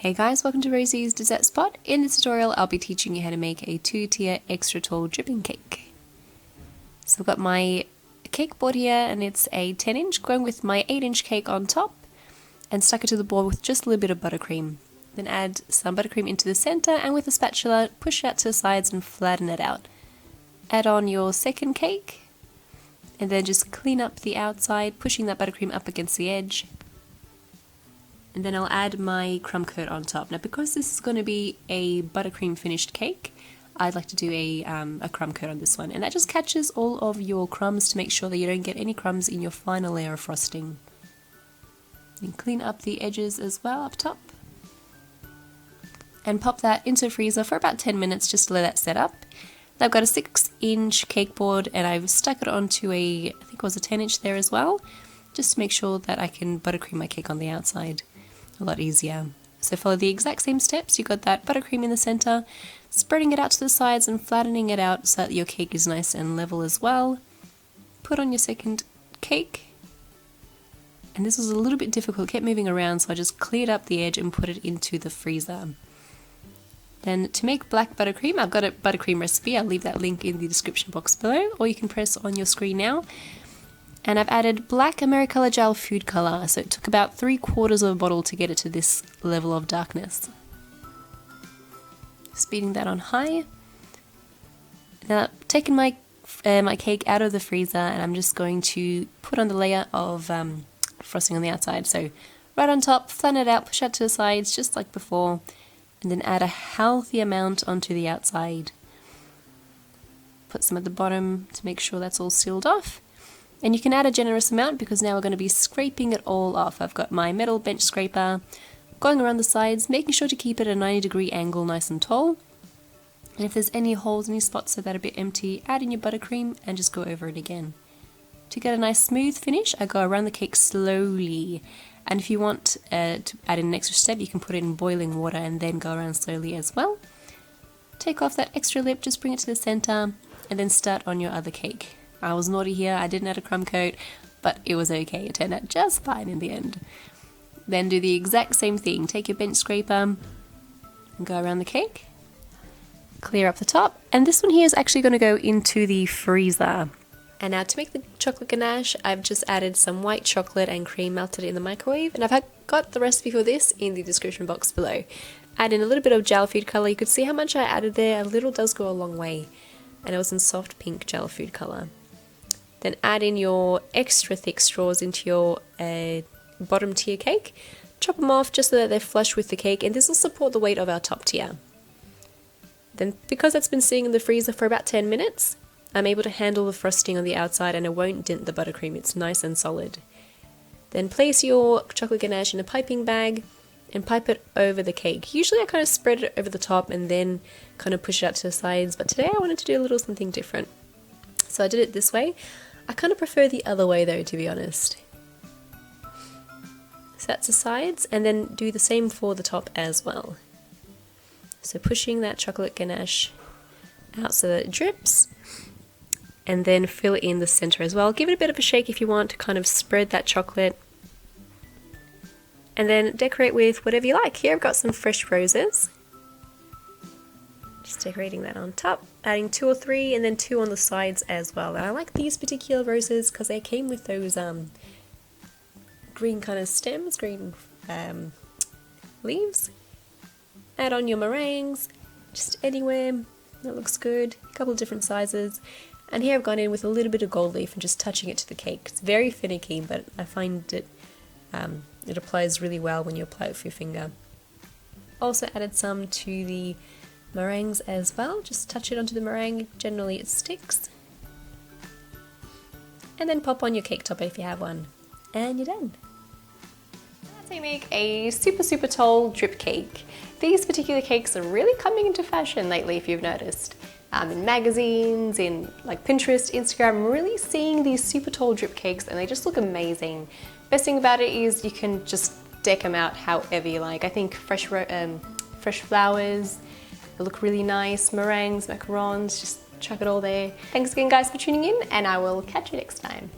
Hey guys, welcome to Rosie's Dessert Spot. In this tutorial I'll be teaching you how to make a 2-tier extra tall dripping cake. So I've got my cake board here and it's a 10-inch going with my 8-inch cake on top and stuck it to the board with just a little bit of buttercream. Then add some buttercream into the center and with a spatula push it out to the sides and flatten it out. Add on your second cake and then just clean up the outside, pushing that buttercream up against the edge. And then I'll add my crumb coat on top. Now because this is going to be a buttercream finished cake, I'd like to do a crumb coat on this one. And that just catches all of your crumbs to make sure that you don't get any crumbs in your final layer of frosting. And clean up the edges as well up top. And pop that into the freezer for about 10 minutes just to let that set up. I've got a 6-inch cake board and I've stuck it onto I think it was a 10-inch there as well, just to make sure that I can buttercream my cake on the outside. A lot easier. So follow the exact same steps. You've got that buttercream in the center, spreading it out to the sides and flattening it out so that your cake is nice and level as well. Put on your second cake. And this was a little bit difficult, kept moving around, so I just cleared up the edge and put it into the freezer. Then to make black buttercream, I've got a buttercream recipe. I'll leave that link in the description box below, or you can press on your screen now. And I've added black Americolor gel food color, so it took about 3/4 of a bottle to get it to this level of darkness. Speeding that on high. Now I've taken my cake out of the freezer and I'm just going to put on the layer of frosting on the outside. So right on top, flatten it out, push out to the sides just like before, and then add a healthy amount onto the outside. Put some at the bottom to make sure that's all sealed off. And you can add a generous amount because now we're going to be scraping it all off. I've got my metal bench scraper going around the sides, making sure to keep it at a 90-degree angle nice and tall. And if there's any holes, any spots that are a bit empty, add in your buttercream and just go over it again. To get a nice smooth finish, I go around the cake slowly. And if you want to add in an extra step, you can put it in boiling water and then go around slowly as well. Take off that extra lip, just bring it to the center, and then start on your other cake. I was naughty here, I didn't add a crumb coat, but it was okay, it turned out just fine in the end. Then do the exact same thing, take your bench scraper and go around the cake, clear up the top, and this one here is actually going to go into the freezer. And now to make the chocolate ganache, I've just added some white chocolate and cream, melted it in the microwave, and I've got the recipe for this in the description box below. Add in a little bit of gel food color, you could see how much I added there, a little does go a long way, and it was in soft pink gel food color. Then add in your extra thick straws into your bottom tier cake. Chop them off just so that they're flush with the cake, and this will support the weight of our top tier. Then because that's been sitting in the freezer for about 10 minutes, I'm able to handle the frosting on the outside and it won't dent the buttercream, it's nice and solid. Then place your chocolate ganache in a piping bag and pipe it over the cake. Usually I kind of spread it over the top and then kind of push it out to the sides, but today I wanted to do a little something different. So I did it this way. I kind of prefer the other way though, to be honest. So that's the sides, and then do the same for the top as well. So pushing that chocolate ganache out so that it drips, and then fill it in the center as well. Give it a bit of a shake if you want to kind of spread that chocolate. And then decorate with whatever you like. Here I've got some fresh roses. Just decorating that on top, adding 2 or 3 and then 2 on the sides as well. And I like these particular roses because they came with those green kind of stems, green leaves. Add on your meringues, just anywhere, that looks good, a couple of different sizes. And here I've gone in with a little bit of gold leaf and just touching it to the cake. It's very finicky, but I find it applies really well when you apply it with your finger. Also added some to the meringues as well, just touch it onto the meringue, generally it sticks. And then pop on your cake topper if you have one, and you're done. That's how you make a super tall drip cake. These particular cakes are really coming into fashion lately if you've noticed. In magazines, in like Pinterest, Instagram, I'm really seeing these super tall drip cakes and they just look amazing. Best thing about it is you can just deck them out however you like. I think fresh flowers, they look really nice, meringues, macarons, just chuck it all there. Thanks again guys for tuning in and I will catch you next time.